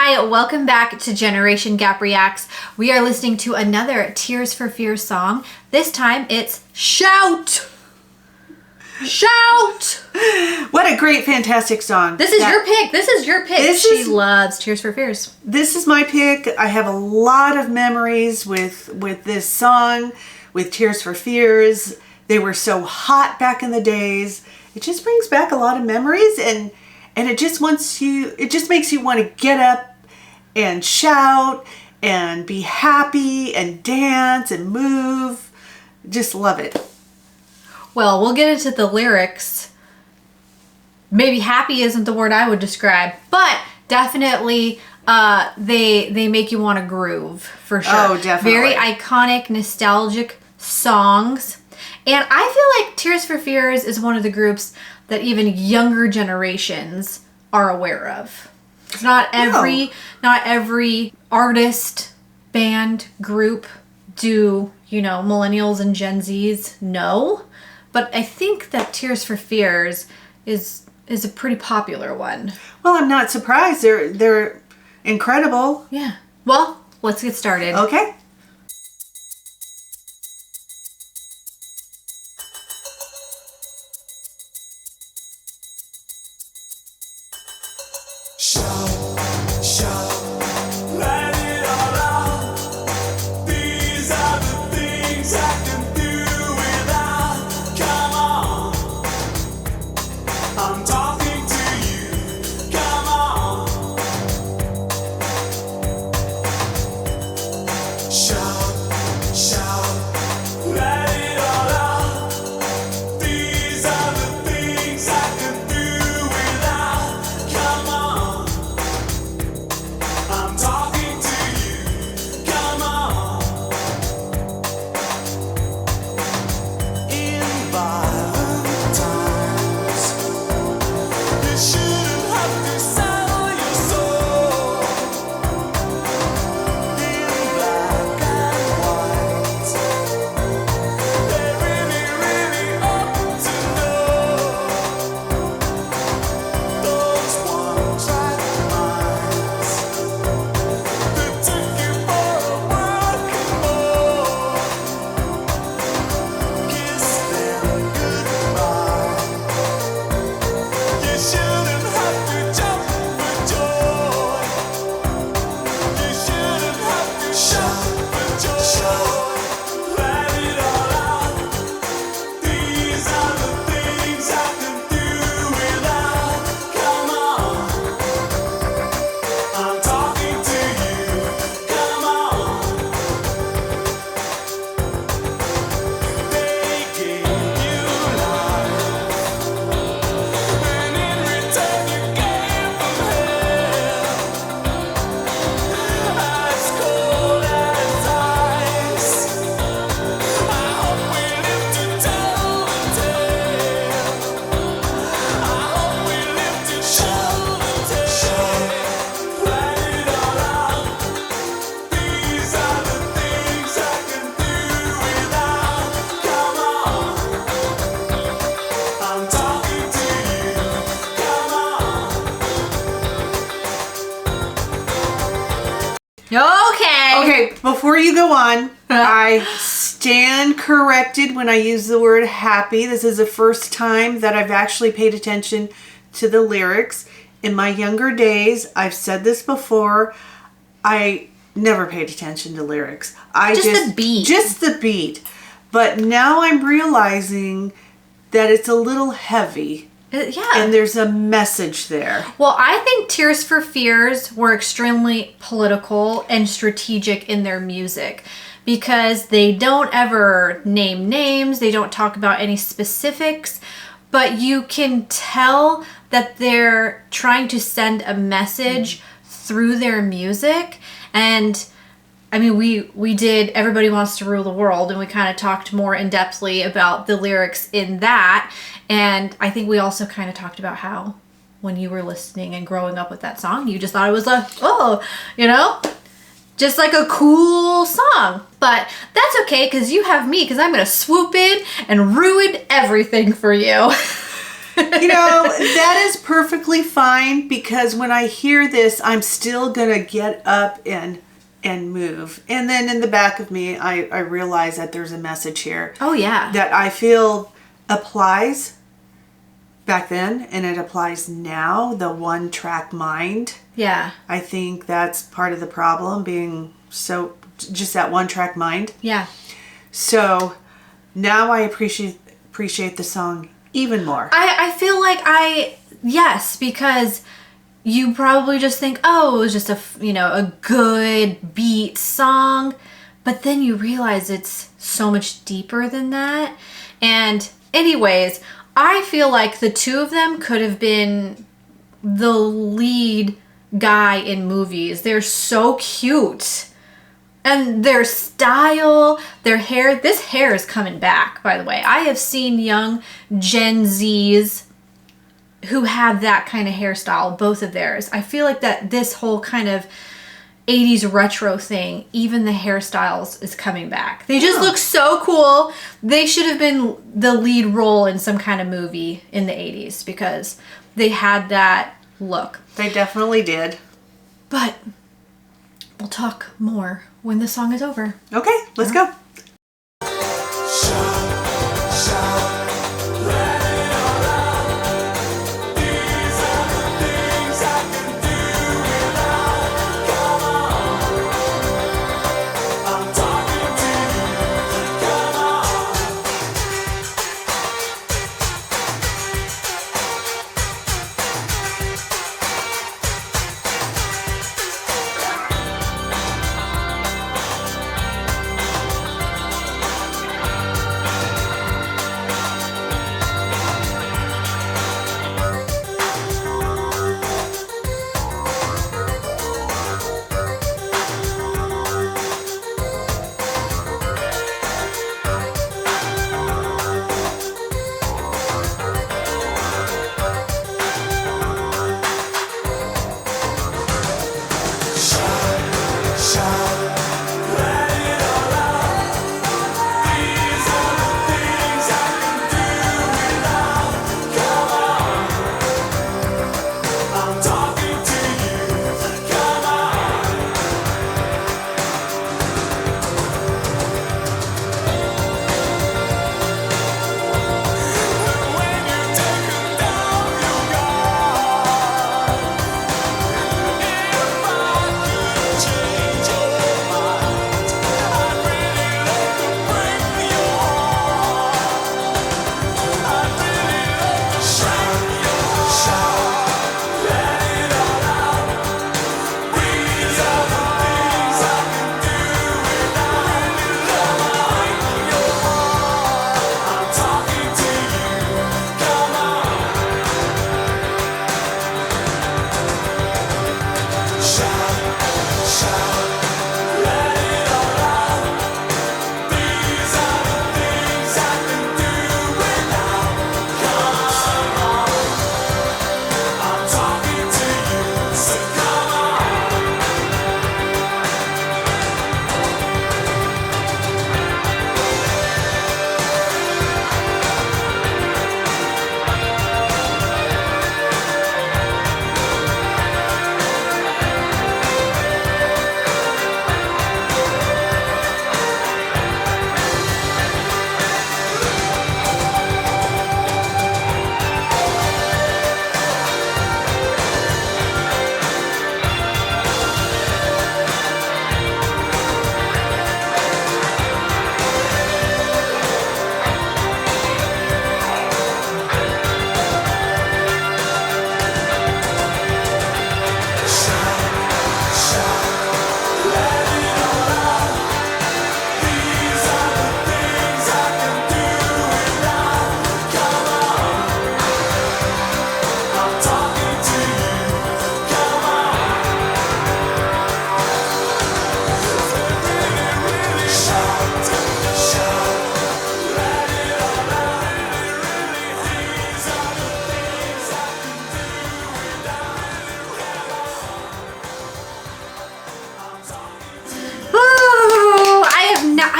Hi, welcome back to Generation Gap Reacts. We are listening to another Tears for Fears song. This time it's Shout! Shout! What a great, fantastic song. This is your pick. This is your pick. She loves Tears for Fears. This is my pick. I have a lot of memories with this song, with Tears for Fears. They were so hot back in the days. It just brings back a lot of memories, and it just makes you want to get up and shout and be happy and dance and move. Just love it. Well, we'll get into the lyrics. Maybe happy isn't the word I would describe, but definitely they make you want to groove for sure. Oh, definitely. Very iconic, nostalgic songs. And I feel like Tears for Fears is one of the groups that even younger generations are aware of. It's not every artist, band, group do, millennials and Gen Zs know. But I think that Tears for Fears is a pretty popular one. Well, I'm not surprised. They're incredible. Yeah. Well, let's get started. Okay. Okay, before you go on, I stand corrected when I use the word happy. This is the first time that I've actually paid attention to the lyrics. In my younger days, I've said this before, I never paid attention to lyrics. Just the beat. Just the beat. But now I'm realizing that it's a little heavy. Yeah. And there's a message there. Well, I think Tears for Fears were extremely political and strategic in their music because they don't ever name names. They don't talk about any specifics, but you can tell that they're trying to send a message through their music. And I mean, we did Everybody Wants to Rule the World, and we kind of talked more in-depthly about the lyrics in that. And I think we also kind of talked about how when you were listening and growing up with that song, you just thought it was just like a cool song. But that's okay, because you have me, because I'm going to swoop in and ruin everything for you. That is perfectly fine, because when I hear this, I'm still gonna get up and move. And then in the back of me, I realize that there's a message here. Oh, yeah. That I feel applies back then, and it applies now, the one-track mind. Yeah. I think that's part of the problem, being so, just that one-track mind. Yeah. So now I appreciate the song even more. I feel like yes, because you probably just think, oh, it was just a good beat song. But then you realize it's so much deeper than that. And anyways, I feel like the two of them could have been the lead guy in movies. They're so cute. And their style, their hair, this hair is coming back, by the way. I have seen young Gen Zs who have that kind of hairstyle, both of theirs. I feel like that this whole kind of 80s retro thing, even the hairstyles is coming back. They just look so cool. They should have been the lead role in some kind of movie in the 80s because they had that look. They definitely did. But we'll talk more when the song is over. Okay, let's go.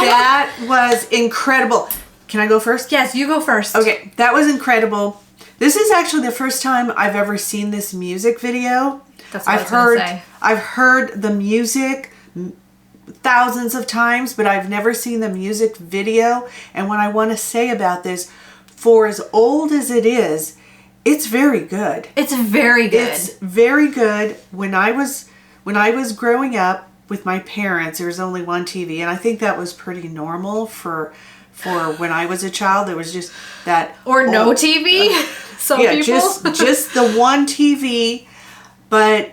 That was incredible. Can I go first? Yes, you go first. Okay, that was incredible. This is actually the first time I've ever seen this music video. That's what I was gonna say. I've heard the music thousands of times, but I've never seen the music video. And what I want to say about this, for as old as it is, it's very good. It's very good. It's very good. When I was growing up with my parents, there was only one TV, and I think that was pretty normal for when I was a child. There was just that no TV. Some people. just the one TV. But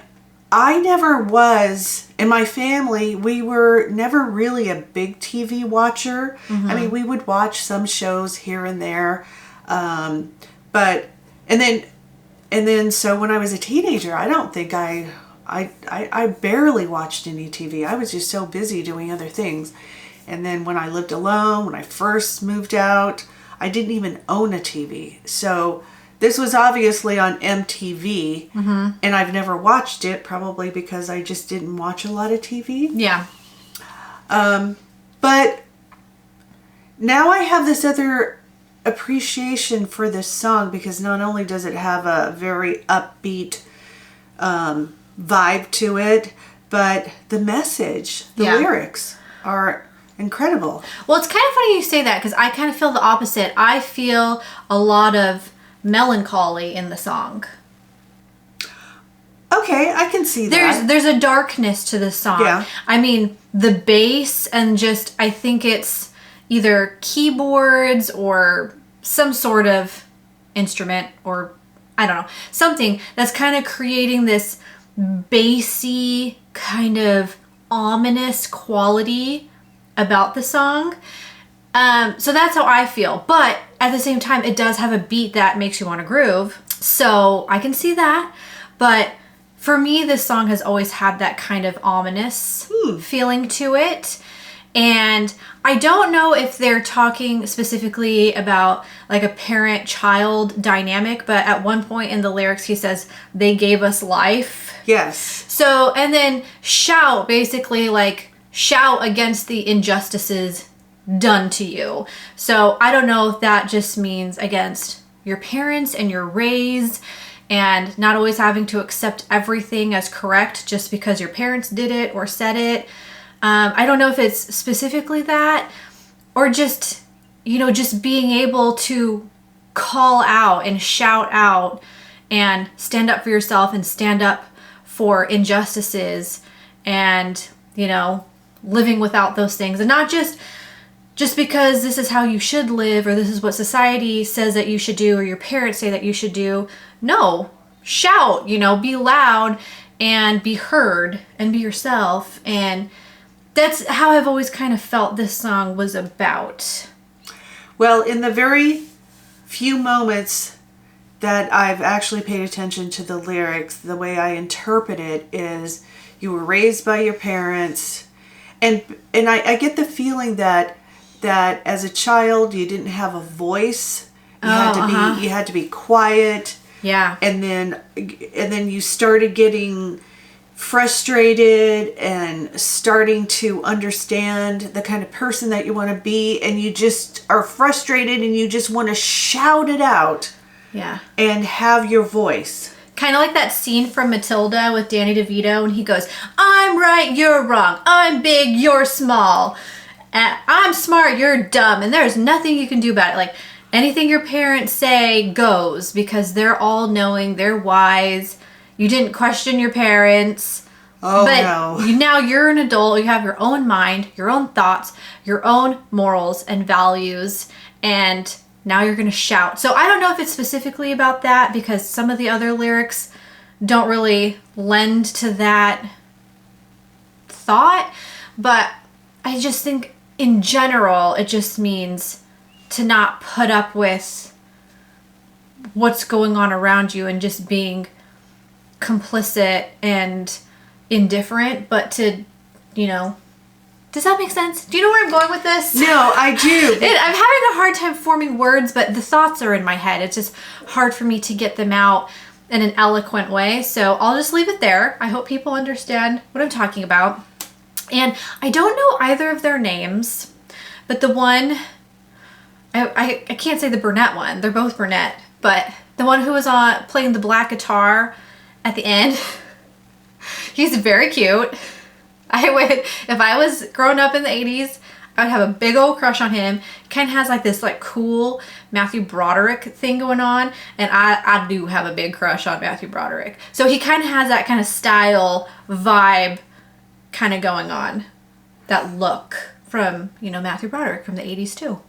I never was, in my family, we were never really a big TV watcher. Mm-hmm. I mean, we would watch some shows here and there, but so when I was a teenager, I don't think I barely watched any TV. I was just so busy doing other things. And then when I lived alone, when I first moved out, I didn't even own a TV. So this was obviously on MTV, mm-hmm. and I've never watched it, probably because I just didn't watch a lot of TV. Yeah. But now I have this other appreciation for this song, because not only does it have a very upbeat vibe to it, but the message, the lyrics are incredible. Well, it's kind of funny you say that, because I kind of feel the opposite. I feel a lot of melancholy in the song. Okay, I can see that. There's a darkness to the song. Yeah. I mean, the bass and just, I think it's either keyboards or some sort of instrument, or I don't know, something that's kind of creating this bassy, kind of ominous quality about the song. So that's how I feel. But at the same time, it does have a beat that makes you want to groove. So I can see that. But for me, this song has always had that kind of ominous feeling to it. And I don't know if they're talking specifically about like a parent-child dynamic, but at one point in the lyrics, he says, they gave us life. Yes. So, and then shout, basically like shout against the injustices done to you. So I don't know if that just means against your parents and your raised, and not always having to accept everything as correct just because your parents did it or said it. I don't know if it's specifically that, or just, just being able to call out and shout out and stand up for yourself and stand up for injustices, and, living without those things, and not just because this is how you should live, or this is what society says that you should do, or your parents say that you should do. No, shout, be loud and be heard and be yourself. And that's how I've always kind of felt this song was about. Well, in the very few moments that I've actually paid attention to the lyrics, the way I interpret it is, you were raised by your parents, and I get the feeling that as a child you didn't have a voice. You had to be quiet. Yeah. And then you started getting frustrated and starting to understand the kind of person that you want to be, and you just are frustrated and you just want to shout it out. Yeah. And have your voice. Kind of like that scene from Matilda with Danny DeVito, and he goes, I'm right, you're wrong. I'm big, you're small. I'm smart, you're dumb, and there's nothing you can do about it. Like, anything your parents say goes, because they're all knowing, they're wise. You didn't question your parents. Oh, but no. Now you're an adult, you have your own mind, your own thoughts, your own morals and values, and now you're going to shout. So I don't know if it's specifically about that, because some of the other lyrics don't really lend to that thought, but I just think in general it just means to not put up with what's going on around you and just being complicit and indifferent, but to, does that make sense? Do you know where I'm going with this? No, I do. I'm having a hard time forming words, but the thoughts are in my head. It's just hard for me to get them out in an eloquent way. So I'll just leave it there. I hope people understand what I'm talking about. And I don't know either of their names, but the one, I can't say the brunette one. They're both brunette, but The one who was on playing the black guitar at the end. He's very cute. If I was growing up in the 80s, I would have a big old crush on him. Ken has like this like cool Matthew Broderick thing going on, and I do have a big crush on Matthew Broderick. So he kind of has that kind of style vibe kind of going on. That look from, Matthew Broderick from the 80s too.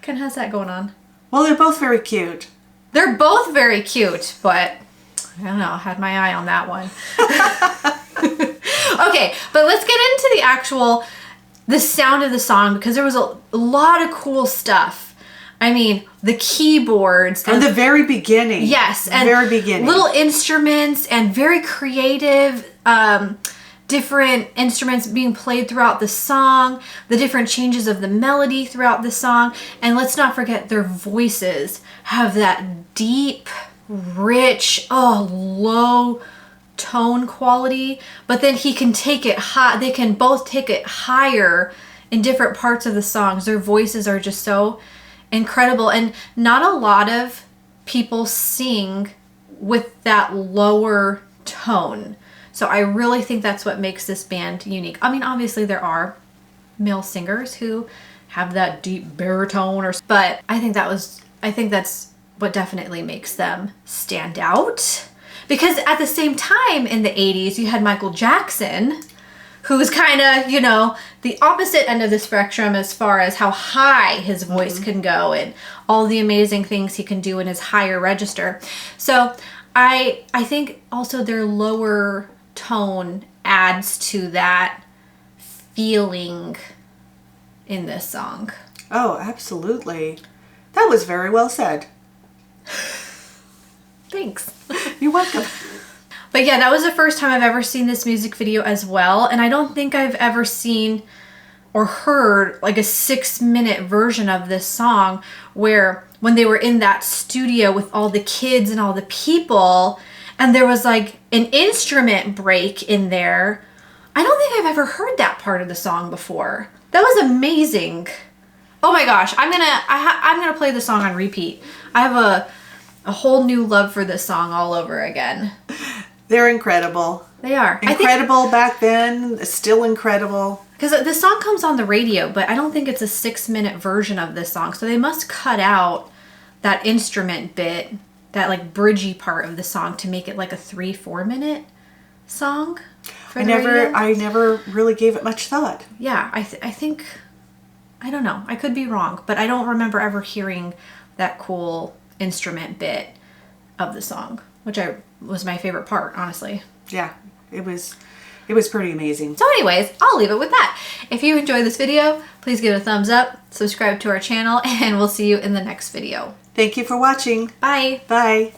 Kind of has that going on. Well, they're both very cute. They're both very cute, but I don't know, I had my eye on that one. Okay, but let's get into the sound of the song, because there was a lot of cool stuff. I mean, the keyboards. From the very beginning. Yes. And very beginning. Little instruments and very creative, different instruments being played throughout the song, the different changes of the melody throughout the song. And let's not forget their voices have that deep, rich, low tone quality, but then he can take it high. They can both take it higher in different parts of the songs. Their voices are just so incredible, and not a lot of people sing with that lower tone. So I really think that's what makes this band unique. I mean, obviously there are male singers who have that deep baritone, but I think that's what definitely makes them stand out. Because at the same time in the 80s, you had Michael Jackson, who was kind of, the opposite end of the spectrum as far as how high his voice can go and all the amazing things he can do in his higher register. So I think also their lower tone adds to that feeling in this song. Oh, absolutely. That was very well said. Thanks. You're welcome. But yeah, that was the first time I've ever seen this music video as well. And I don't think I've ever seen or heard like a 6-minute version of this song where when they were in that studio with all the kids and all the people and there was like an instrument break in there. I don't think I've ever heard that part of the song before. That was amazing. Oh my gosh, I'm gonna play the song on repeat. I have a whole new love for this song all over again. They're incredible. They are. Incredible back then, still incredible. Because the song comes on the radio, but I don't think it's a 6-minute version of this song. So they must cut out that instrument bit, that like bridgy part of the song to make it like a 3-4 minute song for the radio. I never really gave it much thought. Yeah, I think, I don't know. I could be wrong, but I don't remember ever hearing that cool instrument bit of the song, which was my favorite part, honestly. Yeah, it was pretty amazing. So anyways, I'll leave it with that. If you enjoyed this video, please give it a thumbs up, subscribe to our channel, and we'll see you in the next video. Thank you for watching. Bye. Bye.